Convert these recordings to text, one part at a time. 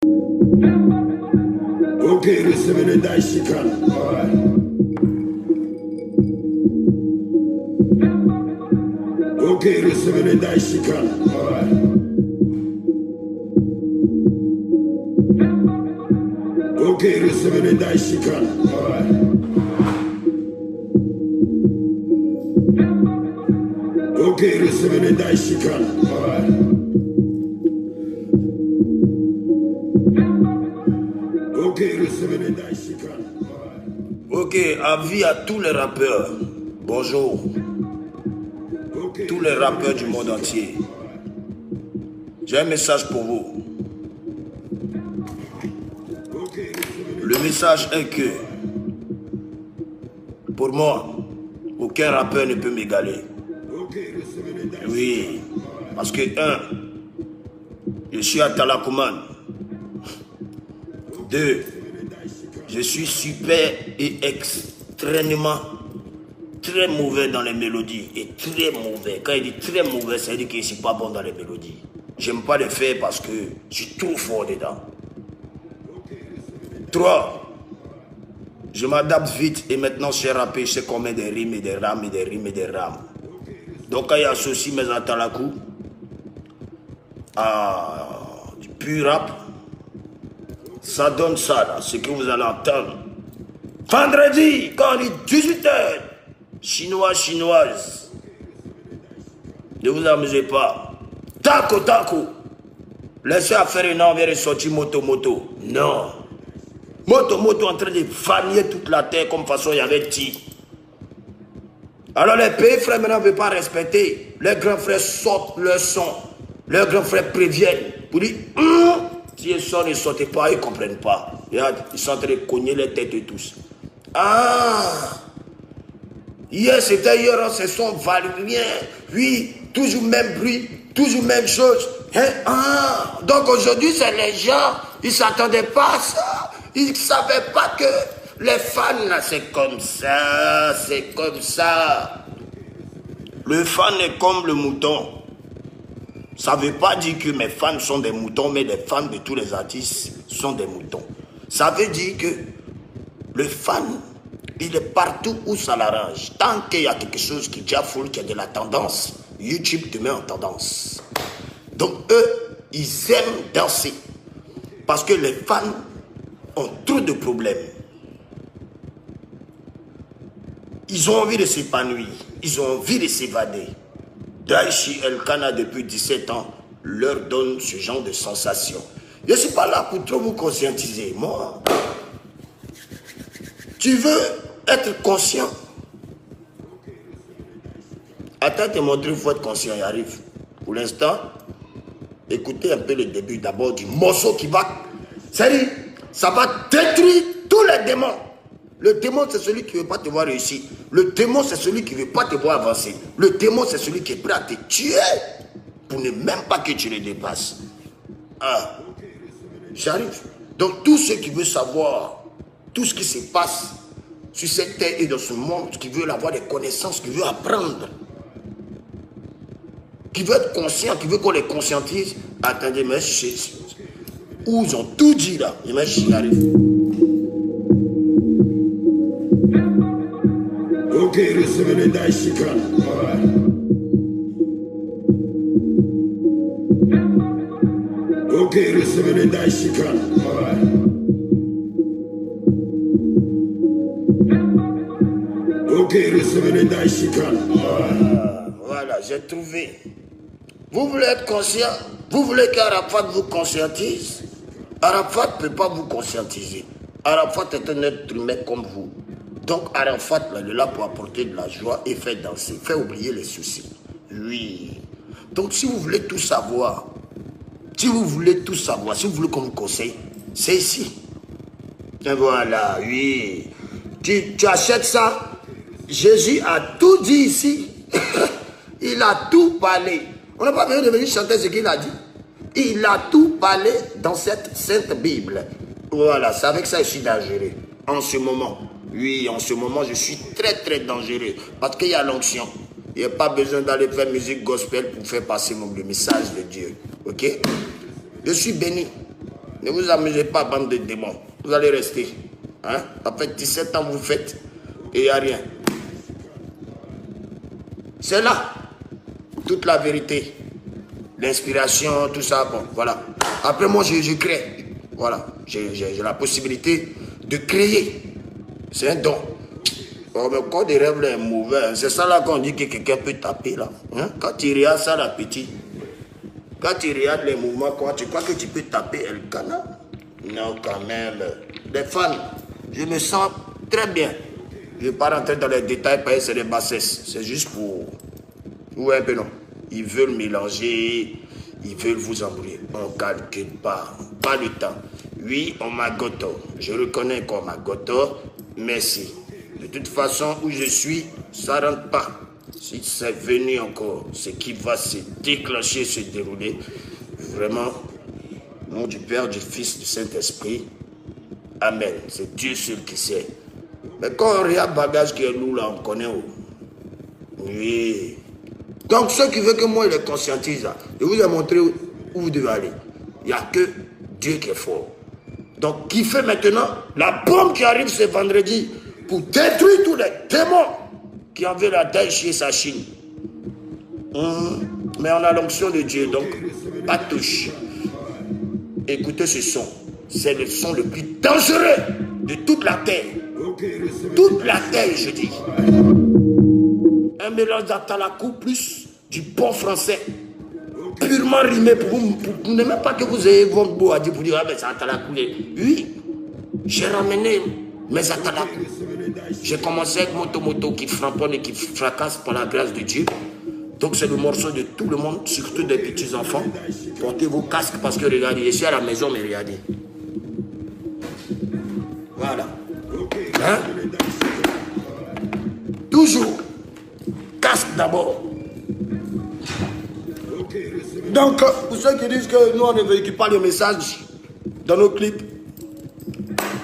Okay, the 7 dice she can. Alright. Okay, the 7 dice she can. Alright. Okay, the 7 dice she can. Alright. Okay, the 7 dice she can. Alright. Okay, the 7 dice she can. Alright. Ok, avis à tous les rappeurs. Bonjour. Tous les rappeurs du monde entier. J'ai un message pour vous. Le message est que, pour moi, aucun rappeur ne peut m'égaler. Oui, parce que, je suis à Talakuman. 2, je suis super et extrêmement très mauvais dans les mélodies. Et très mauvais. Quand il dit très mauvais, ça veut dire que je ne suis pas bon dans les mélodies. J'aime pas les faire parce que je suis trop fort dedans. 3, je m'adapte vite et maintenant je sais rapper, je sais qu'on met des rimes et des rames et des rimes et des rames. Donc quand il associe mes atalakou à du pur rap, ça donne ça là, ce que vous allez entendre. Vendredi, quand il est 18h, chinois, chinoise, ne vous amusez pas. Taco, taco. Laissez à faire une envers et sortir moto, moto. Non. Moto, moto en train de vaniller toute la terre comme façon il y avait dit. Alors les pays frères maintenant ne veulent pas respecter. Les grands frères sortent leur son. Leurs grands frères préviennent. Pour dire, si ils sortent, ils ne sortent pas, ils ne comprennent pas. Regarde, ils sont en train de cogner les têtes de tous. Ah! Hier, c'était hier, ce son valérien. Oui, toujours même bruit, toujours même chose. Hein? Ah! Donc aujourd'hui, c'est les gens, ils ne s'attendaient pas à ça. Ils ne savaient pas que les fans, là, c'est comme ça, c'est comme ça. Le fan est comme le mouton. Ça ne veut pas dire que mes fans sont des moutons, mais les fans de tous les artistes sont des moutons. Ça veut dire que le fan, il est partout où ça l'arrange. Tant qu'il y a quelque chose qui jaffoule, qui a de la tendance, YouTube te met en tendance. Donc eux, ils aiment danser. Parce que les fans ont trop de problèmes. Ils ont envie de s'épanouir. Ils ont envie de s'évader. Daichi Elkana, depuis 17 ans, leur donne ce genre de sensation. Je ne suis pas là pour trop vous conscientiser. Moi, tu veux être conscient. Attends, te montrer, il faut être conscient, il arrive. Pour l'instant, écoutez un peu le début d'abord du morceau qui va... C'est-à-dire, ça va détruire tous les démons. Le démon, c'est celui qui ne veut pas te voir réussir. Le démon, c'est celui qui ne veut pas te voir avancer. Le démon, c'est celui qui est prêt à te tuer pour ne même pas que tu le dépasses. Ah, j'arrive. Donc, tous ceux qui veulent savoir tout ce qui se passe sur cette terre et dans ce monde, qui veulent avoir des connaissances, qui veulent apprendre, qui veulent être conscients, qui veulent qu'on les conscientise, attendez, mais où ils ont tout dit là. Et moi, j'y arrive. Okay, the 7 dice she can. Alright. Okay, the 7 dice she can. Alright. Okay, the 7 dice she can. Alright. Voilà, j'ai trouvé. Vous voulez être conscient? Vous voulez qu'Arafat vous conscientise? Arafat ne peut pas vous conscientiser. Arafat est un être humain comme vous. Donc Arafat là, est là pour apporter de la joie et faire danser, faire oublier les soucis. Oui. Donc si vous voulez tout savoir, si vous voulez qu'on vous conseille, c'est ici. Et voilà, oui. Tu achètes ça. Jésus a tout dit ici. Il a tout parlé. On n'a pas besoin de venir chanter ce qu'il a dit. Il a tout parlé dans cette sainte Bible. Voilà, c'est avec ça que je suis dangereux. En ce moment. Oui, en ce moment, je suis très très dangereux. Parce qu'il y a l'onction. Il n'y a pas besoin d'aller faire musique gospel pour faire passer le message de Dieu. Ok? Je suis béni. Ne vous amusez pas, bande de démons. Vous allez rester. Hein? Après 17 ans, vous faites et il n'y a rien. C'est là toute la vérité. L'inspiration, tout ça, bon, voilà. Après, moi, je crée. Voilà. J'ai la possibilité de créer. C'est un don. Oh, mais quand des rêves est mauvais, c'est ça là qu'on dit que quelqu'un peut taper là. Hein? Quand tu regardes ça, la petite, quand tu regardes les mouvements, quoi, tu crois que tu peux taper El Kana? Non, quand même. Les fans, je me sens très bien. Je ne vais pas rentrer dans les détails parce que c'est des bassesses. C'est juste pour. Ouais, un peu non. Ils veulent mélanger, ils veulent vous embrouiller. On ne calcule pas. Pas le temps. Oui, on m'a goto. Je reconnais qu'on m'a goto. Merci. De toute façon, où je suis, ça ne rentre pas. Si c'est venu encore, ce qui va se déclencher, se dérouler, vraiment, au nom du Père, du Fils, du Saint-Esprit, Amen. C'est Dieu seul qui sait. Mais quand on regarde le bagage qui est lourd, là, on connaît où. Oui. Donc, ce qui veut que moi, je les conscientise, là, je vous ai montré où vous devez aller. Il n'y a que Dieu qui est fort. Donc, qui fait maintenant la bombe qui arrive ce vendredi pour détruire tous les démons qui avaient la Daesh et sa Chine. Mais on a l'onction de Dieu, donc pas de touche. Écoutez ce son. C'est le son le plus dangereux de toute la terre. Toute la terre, je dis. Un mélange d'Atalakou plus du bon français. Purement rimé pour ne même pas que vous ayez votre beau à dire pour dire ah ben c'est Atalakou. Oui, j'ai ramené mes Atalakou. J'ai commencé avec Moto qui framponne et qui fracasse par la grâce de Dieu. Donc c'est le morceau de tout le monde, surtout des petits enfants. Portez vos casques parce que regardez, je suis à la maison, mais regardez. Voilà. Hein? Toujours. Casque d'abord. Donc, pour ceux qui disent que nous on ne véhicule pas le message dans nos clips,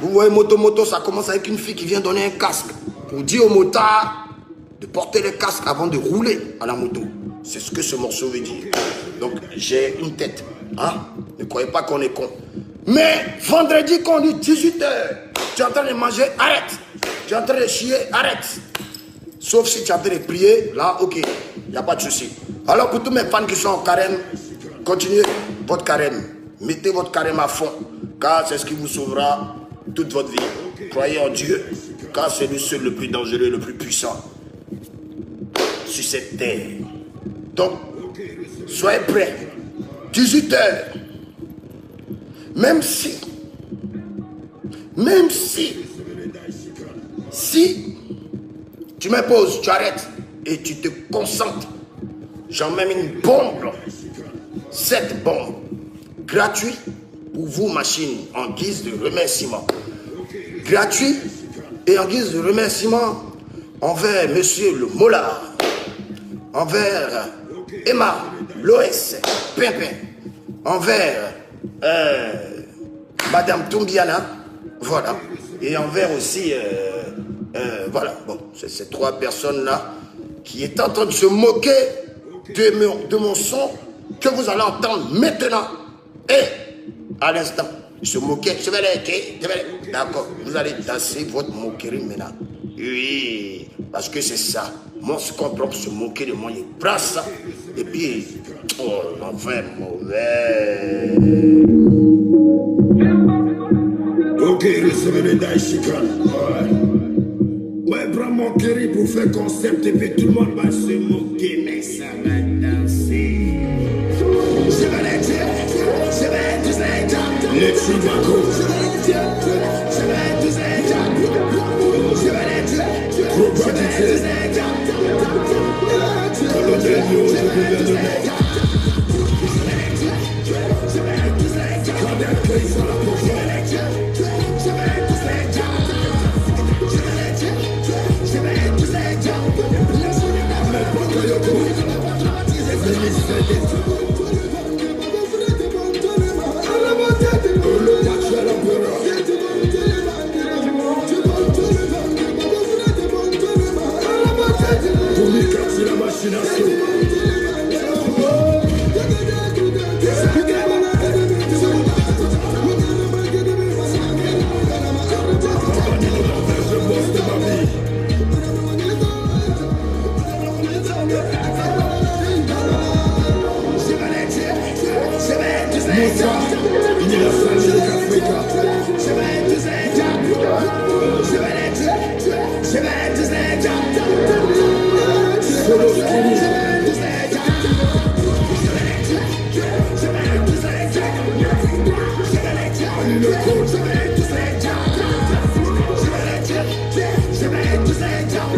vous voyez Moto, ça commence avec une fille qui vient donner un casque pour dire aux motards de porter le casque avant de rouler à la moto. C'est ce que ce morceau veut dire. Donc, j'ai une tête. Hein? Ne croyez pas qu'on est con. Mais vendredi, quand on dit 18h, tu es en train de manger, arrête. Tu es en train de chier, arrête. Sauf si tu es en train de prier, là, ok, il n'y a pas de souci. Alors, pour tous mes fans qui sont en carême, continuez votre carême. Mettez votre carême à fond, car c'est ce qui vous sauvera toute votre vie. Croyez en Dieu, car c'est le seul, le plus dangereux, le plus puissant sur cette terre. Donc, soyez prêts. 18h. Même si tu me poses, tu arrêtes et tu te concentres, j'emmène une bombe, cette bombe, gratuite pour vous, machine, en guise de remerciement. Gratuit et en guise de remerciement envers monsieur le Mollard, envers Emma, l'OS, Pimpin, envers Madame Toumbiana, voilà, et envers aussi, voilà, bon, c'est ces trois personnes-là qui est en train de se moquer de mon son que vous allez entendre maintenant et à l'instant. Se moquer, je vais les... D'accord, vous allez danser votre moquerie maintenant. Oui, parce que c'est ça. Moi, ce qu'on peut se moquer de moi, il prend ça. Et puis, oh, l'enfer mauvais. Ok, recevez les Daishikan. Ouais, prends mon chéri pour faire concept et puis tout le monde va se moquer, mais ça va danser. Je vais les dire, je vais tous les dire. Les Chibaco. Je vais les dire, je vais tous les dire. Je vais les dire, je vais tous les dire. Colonel Yo, je vais les dire. Quand des clés sont là pour jouer. donner le coup, je vais tous les gens. Je vais les dire, je vais tous les gens.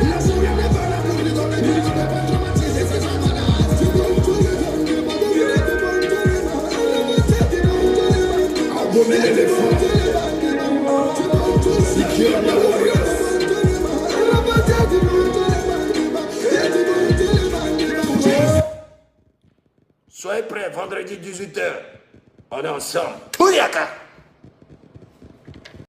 L'amour n'est pas l'amour, nous donner, nous donner pas traumatiser ces gens-là. Abonner l'éléphant. Secure the warriors. Soyez prêts, vendredi 18h. On est ensemble. Touyaka!